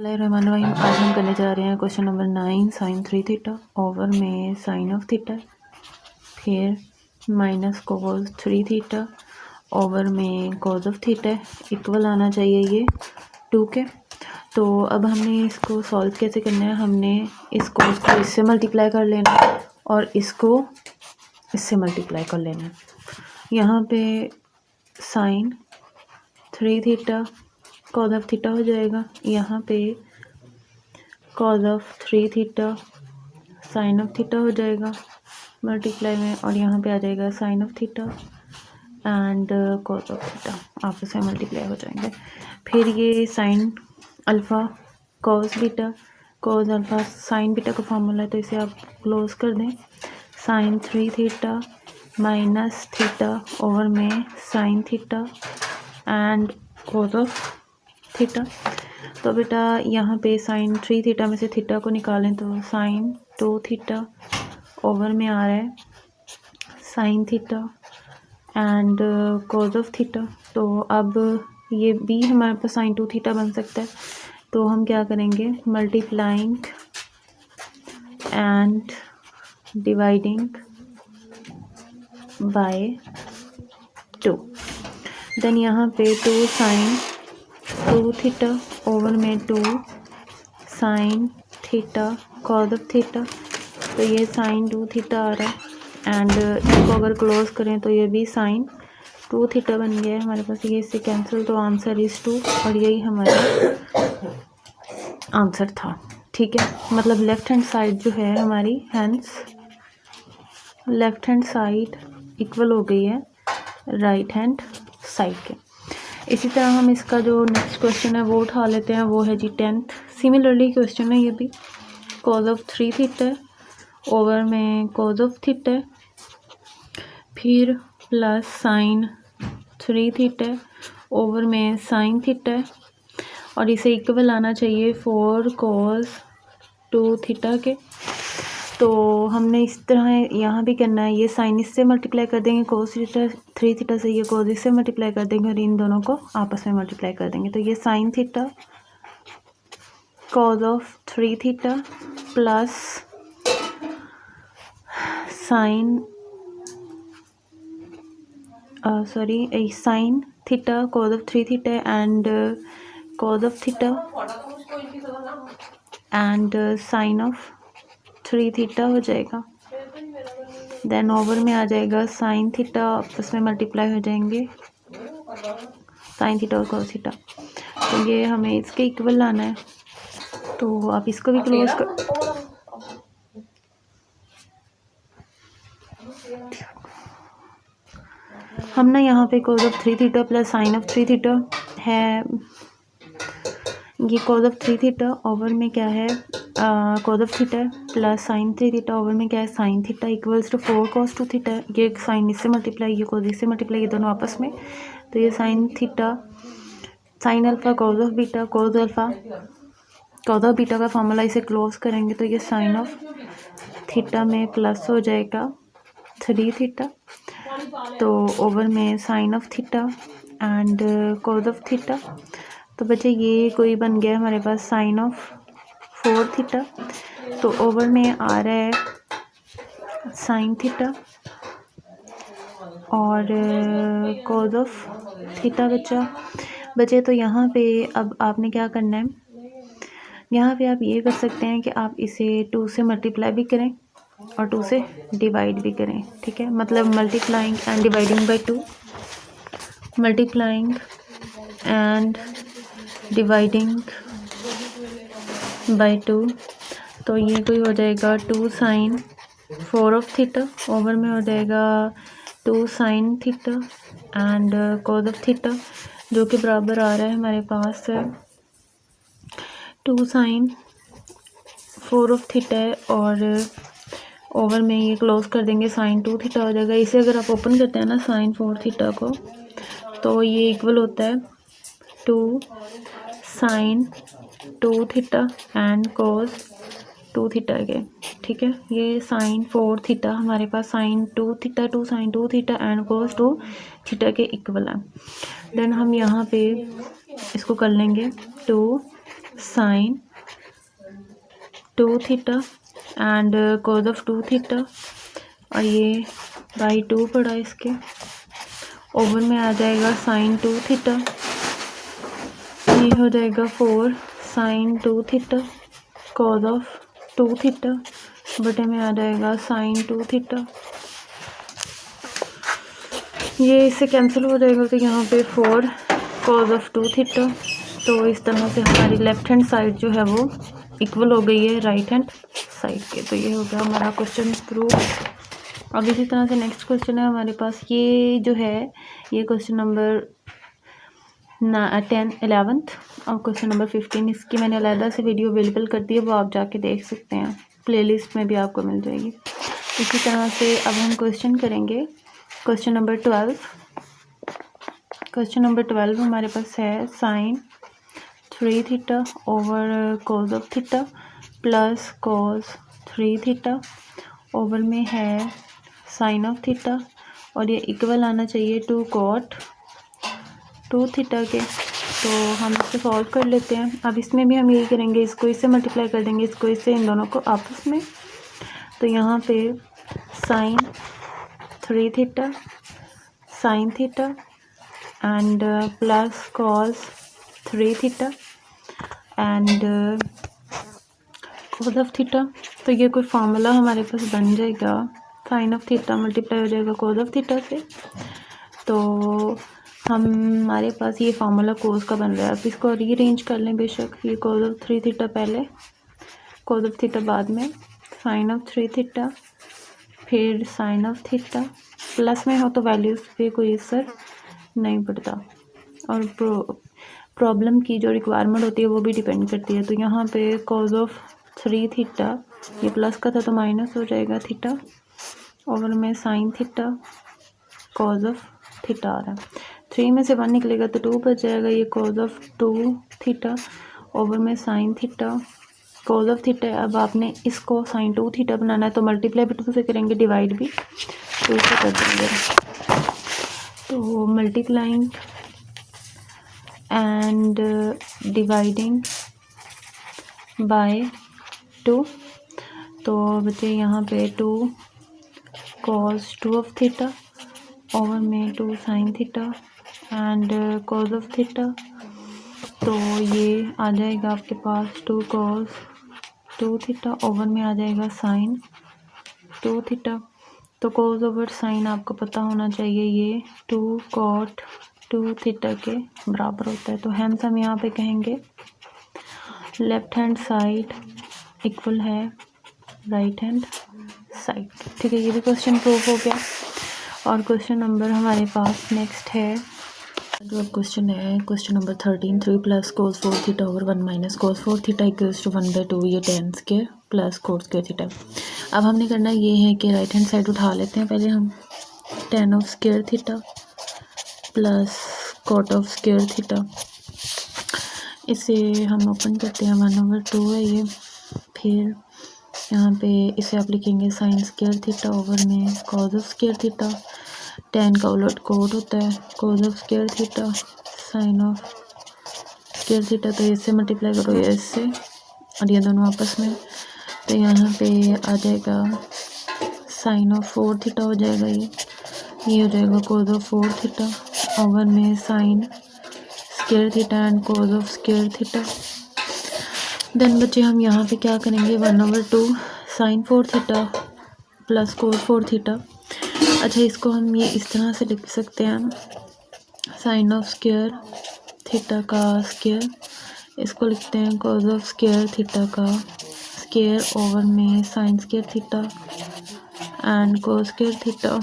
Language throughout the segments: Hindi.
बिस्मिल्लाहिर्रहमानिर्रहीम। आज हम करने जा रहे हैं question number 9 sine 3 theta over में साइन ऑफ थीटा, फिर माइनस कोस 3 थीटा ओवर में कोस ऑफ थीटा इक्वल आना चाहिए ये 2 के। तो अब हमने इसको सॉल्व कैसे करना है, हमने इस कोस को इससे मल्टीप्लाई कर लेना है और इसको इससे मल्टीप्लाई कर लेना है। यहाँ पे sine 3 theta cos of theta हो जाएगा, यहाँ पे cos of 3 theta sine of theta हो जाएगा मल्टीप्लाई में, और यहाँ पे आ जाएगा sine of theta and cos of theta आपस में मल्टीप्लाई हो जाएंगे। फिर ये sine alpha cos beta cos alpha sine beta का फॉर्मूला है, तो इसे आप क्लोज कर दें। Sine 3 theta minus theta over में sine theta and cos of theta. तो बेटा यहाँ पे साइन 3 थीटा में से थीटा को निकालें तो साइन 2 थीटा ओवर में आ रहा है sine theta and cos of theta. तो अब ये भी हमारे पास साइन 2 थीटा बन सकता है, तो हम क्या करेंगे, multiplying and dividing by 2। Then यहाँ पे 2 साइन 2 थीटा ओवर में 2 sine theta cos of theta. तो ये साइन 2 थीटा आ रहा है एंड इसको अगर क्लोज करें तो ये भी साइन 2 थीटा बन गया है हमारे पास। ये इससे कैंसिल, तो आंसर इज 2 और यही हमारा आंसर था। ठीक है, मतलब लेफ्ट हैंड साइड जो है हमारी, hence left hand side equal हो गई है राइट हैंड साइड के। इसी तरह हम इसका जो नेक्स्ट क्वेश्चन है वो उठा लेते हैं, वो है जी 10th। सिमिलरली क्वेश्चन है ये भी, कॉस ऑफ 3 थीटा ओवर में कॉस ऑफ थीटा, फिर प्लस साइन 3 थीटा ओवर में साइन थीटा, और इसे इक्वल आना चाहिए 4 कॉस 2 थीटा के। तो हमने इस तरह यहाँ भी करना है, ये साइन इससे मल्टीप्लाई कर देंगे कोस थीटा 3 थीटा से, ये कोस इससे मल्टीप्लाई कर देंगे और इन दोनों को आपस में मल्टीप्लाई कर देंगे। तो ये sine theta cos of 3 theta plus sine sine theta cos of 3 theta and cos of theta and sine of 3 theta हो जाएगा। देन ओवर में आ जाएगा साइन थीटा, आपस में मल्टीप्लाई हो जाएंगे साइन थीटा और कॉस थीटा। तो ये हमें इसके इक्वल लाना है, तो आप इसको भी क्लोज कर। हम ना यहाँ पे cos of 3 theta plus sign of 3 theta है, ये कॉस ऑफ 3 थीटा ओवर में क्या है cos of theta plus sine 3 theta over में क्या है sine theta equals to 4 cos 2 theta. ये साइन इससे मल्टीप्लाई, ये कॉस इससे मल्टीप्लाई, ये दोनों आपस में। तो ये sine theta sine alpha cos of beta cos alpha cos of beta का फॉर्मूला, इसे क्लोज करेंगे तो ये साइन ऑफ थीटा में प्लस हो जाएगा 3 थीटा, तो ओवर में sine of theta and cos of theta. तो बच्चे ये कोई बन गया हमारे पास साइन ऑफ 4 थीटा, तो ओवर में आ रहा है साइन थीटा और कॉस ऑफ थीटा बचे। तो यहाँ पे अब आपने क्या करना है, यहाँ पे आप ये कर सकते हैं कि आप इसे 2 से मल्टीप्लाई भी करें और 2 से डिवाइड भी करें। ठीक है, मतलब multiplying and dividing by 2, multiplying and dividing by 2। तो ये कोई हो जाएगा 2 साइन 4 ऑफ थीटा ओवर में हो जाएगा 2 sine theta and cos of theta, जो कि बराबर आ रहा है हमारे पास 2 साइन 4 ऑफ थीटा है, और ओवर में ये क्लोज कर देंगे साइन 2 थीटा हो जाएगा। इसे अगर आप ओपन करते हैं ना साइन 4 थीटा को, तो ये इक्वल होता है 2 sine 2 theta and cos 2 theta के। ठीक है, ये साइन 4 थीटा हमारे पास sine 2 theta 2 sine 2 theta and cos 2 theta के इक्वल है। देन हम यहाँ पे इसको कर लेंगे 2 sine 2 theta and cos of 2 theta, और ये बाई 2 पड़ा इसके, ओवर में आ जाएगा साइन 2 थीटा, ये हो जाएगा 4 sine 2 theta cos of 2 theta, बटे में आ जाएगा साइन 2 थीटा। ये इससे कैंसिल हो जाएगा तो यहाँ पे 4 कॉज ऑफ 2 थीटा। तो इस तरह से हमारी लेफ्ट हैंड साइड जो है वो इक्वल हो गई है राइट हैंड साइड के। तो ये हो गया हमारा क्वेश्चन प्रूव। अब इसी तरह से नेक्स्ट क्वेश्चन है हमारे पास, ये जो है ये क्वेश्चन नंबर 10 11th और क्वेश्चन नंबर 15। इसकी मैंने अलग से वीडियो अवेलेबल कर दी है, वो आप जाके देख सकते हैं, प्लेलिस्ट में भी आपको मिल जाएगी। इसी तरह से अब हम क्वेश्चन करेंगे क्वेश्चन नंबर 12। क्वेश्चन नंबर 12 हमारे पास है sine 3 theta over cos of theta plus cos 3 theta, over में है साइन ऑफ थीटा, और ये इक्वल आना चाहिए 2 कॉट 2 थीटा के। तो हम इसको सॉल्व कर लेते हैं। अब इसमें भी हम यही करेंगे, इसको इससे मल्टीप्लाई कर देंगे, इसको इससे, इन दोनों को आपस में। तो यहाँ पे sine 3 theta sine theta and plus cos 3 theta and cos of theta. तो ये कोई फार्मूला हमारे पास बन जाएगा, साइन ऑफ थीटा मल्टीप्लाई हो जाएगा कॉज ऑफ थीटा से। तो हमारे पास ये फार्मूला कोस का बन रहा है। अब इसको रीअरेंज कर लें बेशक, ये कॉज ऑफ 3 थीटा पहले, कॉज ऑफ थीटा बाद में, साइन ऑफ 3 थीटा, फिर साइन ऑफ थीटा। प्लस में हो तो वैल्यूज़ पे कोई असर नहीं पड़ता, और प्रॉब्लम की जो रिक्वायरमेंट होती है वो भी डिपेंड करती है। तो यहाँ पे कॉज ऑफ 3 थीटा, ये प्लस का था तो माइनस हो जाएगा थीटा, ओवर में sine theta cos of theta आ रहा है। 3 में से 1 निकलेगा तो 2 बच जाएगा, ये कॉज ऑफ 2 थीटा ओवर में sine theta cos of theta. अब आपने इसको साइन 2 थीटा बनाना है तो मल्टीप्लाई भी 2 से करेंगे, डिवाइड भी 2 से कर देंगे। तो मल्टीप्लाइंग एंड डिवाइडिंग बाय 2, तो बचे यहाँ पे 2 कॉस 2 ऑफ थीटा ओवर में 2 sine theta and cos of theta. तो ये आ जाएगा आपके पास 2 कॉस 2 थीटा, ओवर में आ जाएगा साइन 2 थीटा। तो कॉस ओवर साइन आपको पता होना चाहिए, ये 2 कॉट 2 थीटा के बराबर होता है। तो हैंस हम यहाँ पे कहेंगे लेफ्ट हैंड साइड इक्वल है राइट हैंड साइड। ठीक है, ये भी क्वेश्चन प्रूव हो गया। और क्वेश्चन नंबर हमारे पास नेक्स्ट है, जो अब क्वेश्चन है question number 13, 3 plus cos 4 theta over 1 minus cos 4 theta equals to 1/2, ये 10 square plus cot square theta. अब हमने करना ये है कि राइट हैंड साइड उठा लेते हैं पहले हम, 10 of square theta plus coat of square theta, इसे हम ओपन करते हैं, 1/2 है ये। फिर यहाँ पे इसे आप लिखेंगे साइन स्क्वायर थीटा ओवर में कॉस ऑफ स्क्वायर थीटा, 10 का उलट कोट होता है cos of square theta sine of square theta. तो इससे मल्टीप्लाई करो ये इससे, और ये दोनों आपस में, तो यहाँ पे आ जाएगा साइन ऑफ 4 थीटा हो जाएगा, ये हो जाएगा कॉस ऑफ 4 थीटा ओवर में sine square theta and cos of square theta. Then बच्चे हम यहाँ पे क्या करेंगे, 1/2 sine 4 theta plus cos 4 theta. अच्छा, इसको हम ये इस तरह से लिख सकते हैं, साइन ऑफ स्क्वायर थीटा का स्क्वायर, इसको लिखते हैं कॉस ऑफ स्क्वायर थीटा का स्क्वायर ओवर में sine square theta and cos square theta.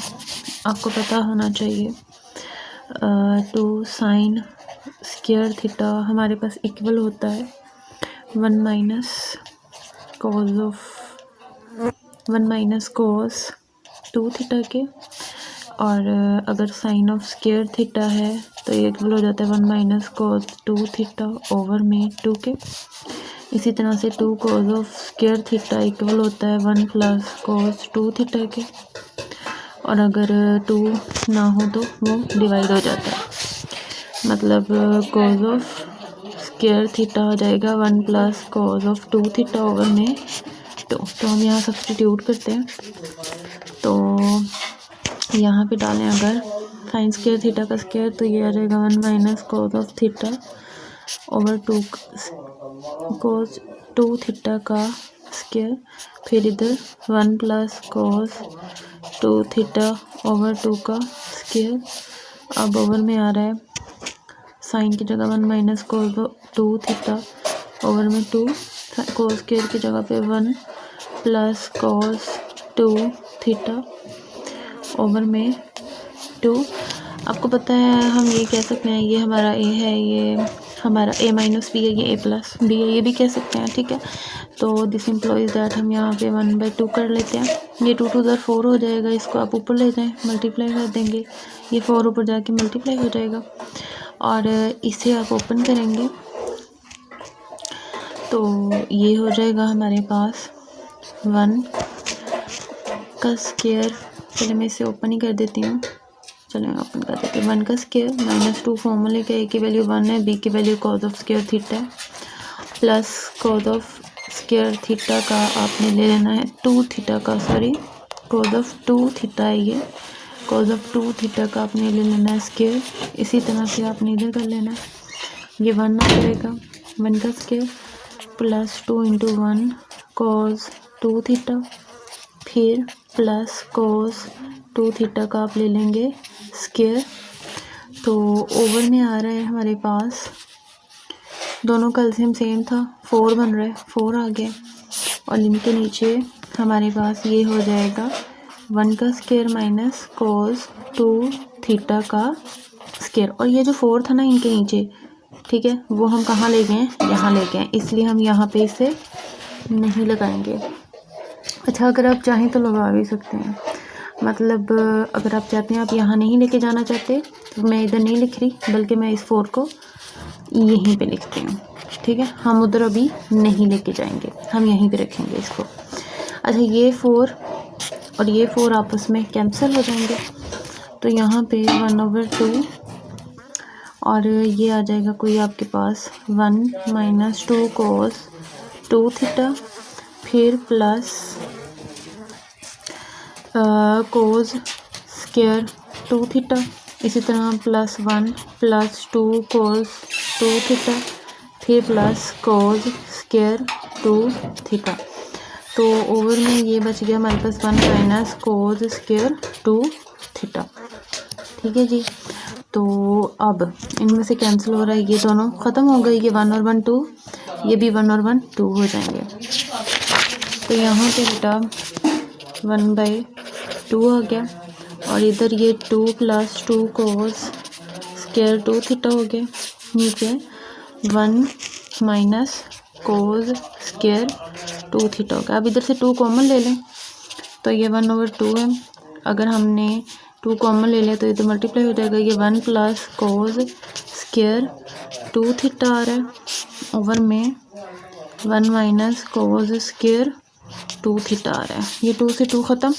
आपको पता होना चाहिए 2 साइन स्क्वायर थीटा हमारे पास इक्वल होता है 1 माइनस कोस 2 थीटा के, और अगर साइन ऑफ स्क्वायर थीटा है तो ये इक्वल हो जाता है 1 माइनस कोस 2 थीटा ओवर में 2 के। इसी तरह से 2 cos of square theta equal होता है 1 प्लस कोस 2 थीटा के, और अगर 2 ना हो तो वो डिवाइड हो जाता है, मतलब कोस ऑफ स्क्वायर थीटा हो जाएगा 1 plus cos of 2 theta over में 2। तो हम यहाँ सब्सटीट्यूट करते हैं, तो यहाँ पे डालें अगर साइन स्क्वायर थीटा का स्क्वायर, तो ये आ जाएगा 1 minus cos of theta over 2 cause 2 theta का स्क्वायर, फिर इधर 1 प्लस कॉज 2 थीटा ओवर 2 का स्क्वायर। अब ओवर में आ रहा है साइन की जगह 1 माइनस कॉज 2 थीटा ओवर में 2, कॉस स्क्वायर की जगह पे 1 प्लस कॉस 2 थीटा ओवर में 2। आपको पता है हम ये कह सकते हैं ये हमारा ए है, ये हमारा ए माइनस बी है, ये ए प्लस बी है, ये भी कह सकते हैं, ठीक है। तो दिस इम्प्लॉइज दैट हम यहाँ पे 1/2 कर लेते हैं। ये 2 टू 4 हो जाएगा, इसको आप ऊपर ले जाएं, मल्टीप्लाई कर देंगे, ये 4 ऊपर जाके मल्टीप्लाई हो जाएगा और इसे आप ओपन करेंगे तो ये हो जाएगा हमारे पास 1 का स्क्वायर। चलिए मैं इसे ओपन ही कर देती हूँ, चलिए ओपन कर देते हैं। 1 का स्क्वायर माइनस 2 फॉर्मूले का, ए की वैल्यू 1 है, बी की value cos of square theta है, plus cos of square theta का आपने ले लेना है 2 थीटा का, सॉरी कॉज ऑफ 2 थीटा है, ये कॉज ऑफ 2 थीटा का आपने ले लेना है स्क्वायर। इसी तरह से आपने इधर कर लेना है, ये 1 आ जाएगा 1 का square plus 2 into 1 cause 2 theta, फिर प्लस कॉस 2 थीटा का आप ले लेंगे स्क्वायर। तो ओवर में आ रहा है हमारे पास, दोनों का एलसीएम सेम था, 4 बन रहा है, 4 आ गया और लिमिट के नीचे हमारे पास ये हो जाएगा 1 का स्क्वायर माइनस कॉस 2 थीटा का स्क्वायर। और ये जो 4 था ना इनके नीचे, ठीक है, वो हम कहाँ ले गए हैं, यहाँ ले गए, इसलिए हम यहाँ पे इसे नहीं लगाएंगे। अच्छा अगर आप चाहें तो लगा भी सकते हैं, मतलब अगर आप चाहते हैं, आप यहाँ नहीं लेके जाना चाहते तो मैं इधर नहीं लिख रही, बल्कि मैं इस 4 को यहीं पे लिखती हूँ, ठीक है। हम उधर अभी नहीं लेके जाएंगे, हम यहीं पे रखेंगे इसको। अच्छा ये 4 और ये 4 आपस में कैंसिल हो जाएंगे, तो यहाँ पे 1/2 और ये आ जाएगा कोई आपके पास 1 माइनस 2 कॉस 2 थीटा, फिर प्लस कोस स्क्वायर 2 थीटा, इसी तरह प्लस 1 प्लस 2 कोस 2 थीटा, फिर प्लस कोस स्क्वायर 2 थीटा। तो ओवर में ये बच गया हमारे पास 1 माइनस कोस स्क्वायर 2 थीटा, ठीक है जी। तो अब इनमें से कैंसिल हो रहा है, ये दोनों ख़त्म हो गए, ये 1 और 1 2, ये भी 1 और 1 2 हो जाएंगे। तो यहाँ पे बेटा 1/2 आ गया और इधर ये 2 प्लस 2 कोस स्क्वायर 2 थीटा हो गया, नीचे 1 माइनस कोस स्क्वायर 2 थीटा हो गया। अब इधर से 2 कॉमन ले लें तो ये 1/2 है, अगर हमने 2 कॉमन ले लिया तो इधर मल्टीप्लाई हो जाएगा, ये 1 प्लस कोस स्क्वायर 2 थीटा आ रहा है, ओवर में 1 माइनस कोस स्क्वायर 2 थीटा आ रहा है, ये 2 से 2 ख़त्म।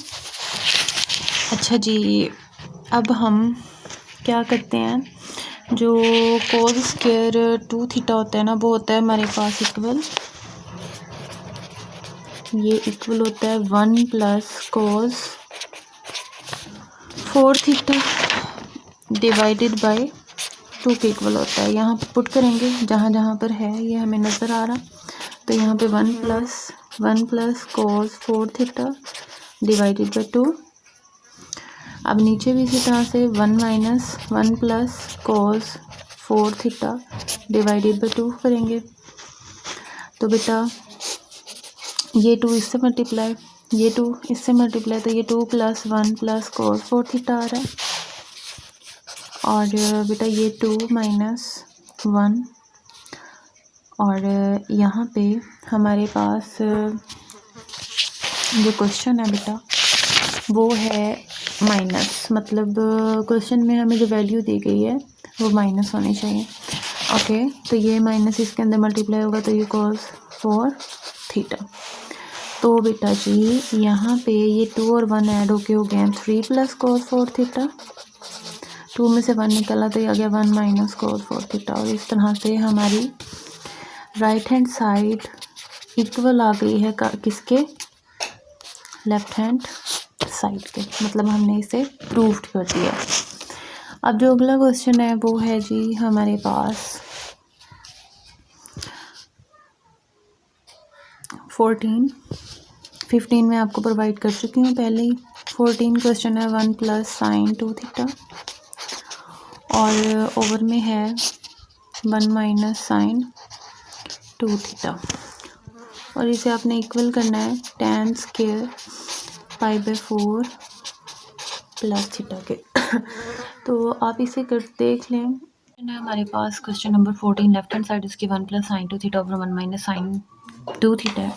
अच्छा जी अब हम क्या करते हैं, जो कोस स्क्वायर 2 थीटा होता है ना, वो होता है हमारे पास इक्वल, ये इक्वल होता है 1 plus cos 4 theta divided by 2 के इक्वल होता है। यहाँ पे पुट करेंगे जहाँ जहाँ पर है ये हमें नज़र आ रहा, तो यहाँ पे 1 plus cos 4 theta divided by 2। अब नीचे भी इसी तरह से 1 minus 1 plus cos 4 theta divided by 2 करेंगे, तो बेटा ये 2 इससे मल्टीप्लाई, ये 2 इससे मल्टीप्लाई, तो ये 2 प्लस 1 प्लस कोस 4 थीटा आ रहा है, और बेटा ये 2 माइनस 1, और यहाँ पे हमारे पास जो क्वेश्चन है बेटा वो है माइनस, मतलब क्वेश्चन में हमें जो वैल्यू दी गई है वो माइनस होनी चाहिए। ओके तो ये माइनस इसके अंदर मल्टीप्लाई होगा, तो ये cos 4 थीटा। तो बेटा जी यहाँ पे ये 2 और 1 ऐड होके हो गए 3 प्लस cos 4 थीटा, 2 में से 1 निकला तो ये आ गया 1 माइनस cos 4 थीटा, और इस तरह से हमारी राइट हैंड साइड इक्वल आ गई है किसके, लेफ्ट हैंड साइड के, मतलब हमने इसे प्रूव्ड कर दिया। अब जो अगला क्वेश्चन है वो है जी हमारे पास 15 में आपको प्रोवाइड कर चुकी हूँ पहले ही। 14 क्वेश्चन है 1 + sin 2 थीटा और ओवर में है 1 - sin 2 थीटा और इसे आपने इक्वल करना है tan स्क्वायर π/4 प्लस थीटा के। तो आप इसे कर देख लें। हमारे पास question number 14 left hand side इसकी 1 + sin 2 theta over 1 - sin 2 theta है।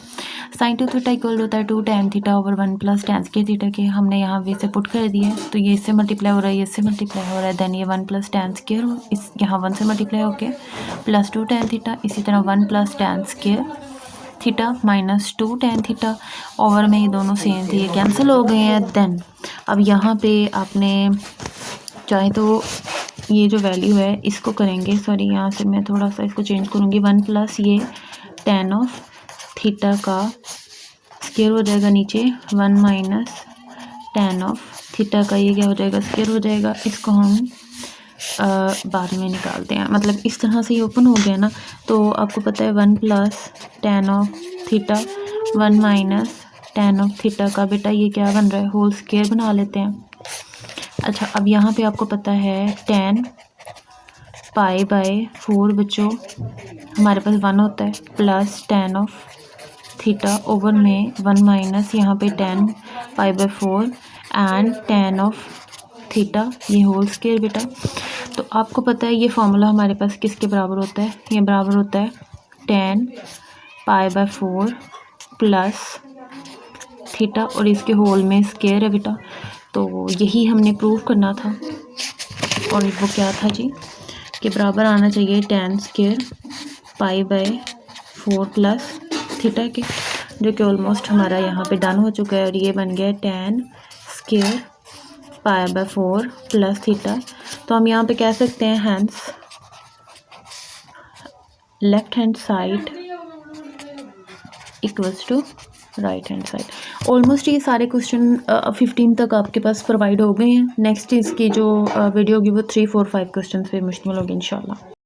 sin 2 थीटा इक्वल होता है 2 tan theta over 1 + tan square theta के। हमने यहाँ पे इसे पुट कर दिया है तो ये इससे मल्टीप्लाई हो रहा है, ये इससे मल्टीप्लाई हो रहा है, देन ये 1 + tan स्क्वायर इस यहाँ 1 से मल्टीप्लाई होके प्लस 2 tan थीटा, इसी तरह 1 + tan square theta minus 2 tan theta over में ये दोनों सेम थे, ये कैंसिल हो गए हैं। देन अब यहाँ पे आपने चाहे तो ये जो वैल्यू है इसको करेंगे, सॉरी यहाँ से मैं थोड़ा सा इसको चेंज करूँगी, 1 प्लस ये tan ऑफ थीटा का स्क्वायर हो जाएगा नीचे, 1 माइनस tan ऑफ थीटा का ये क्या हो जाएगा, स्क्वायर हो जाएगा। इसको हम बाद में निकालते हैं, मतलब इस तरह से ये ओपन हो गया ना। तो आपको पता है 1 plus tan of theta 1 minus tan of theta का बेटा ये क्या बन रहा है, होल स्क्वायर बना लेते हैं। अच्छा अब यहाँ पे आपको पता है tan π/4 बच्चों हमारे पास 1 होता है plus tan of theta over में 1 माइनस यहाँ पे tan π/4 and tan of theta ये होल स्क्वायर बेटा। तो आपको पता है ये फॉर्मूला हमारे पास किसके बराबर होता है, ये बराबर होता है tan π/4 प्लस थीटा और इसके होल में स्क्वायर है बेटा। तो यही हमने प्रूव करना था और वो क्या था जी कि बराबर आना चाहिए tan स्क्वायर π/4 प्लस थीटा के, जो कि ऑलमोस्ट हमारा यहाँ पे डन हो चुका है और ये बन गया tan स्क्वायर π/4 प्लस थीटा। तो हम यहाँ पे कह सकते हैं hence left hand side equals to right hand side. Almost ये सारे क्वेश्चन 15 तक आपके पास प्रोवाइड हो गए हैं। नेक्स्ट इसकी जो वीडियो होगी वो 3, 4, 5 क्वेश्चन पे मुश्तमिल होगी इंशाल्लाह।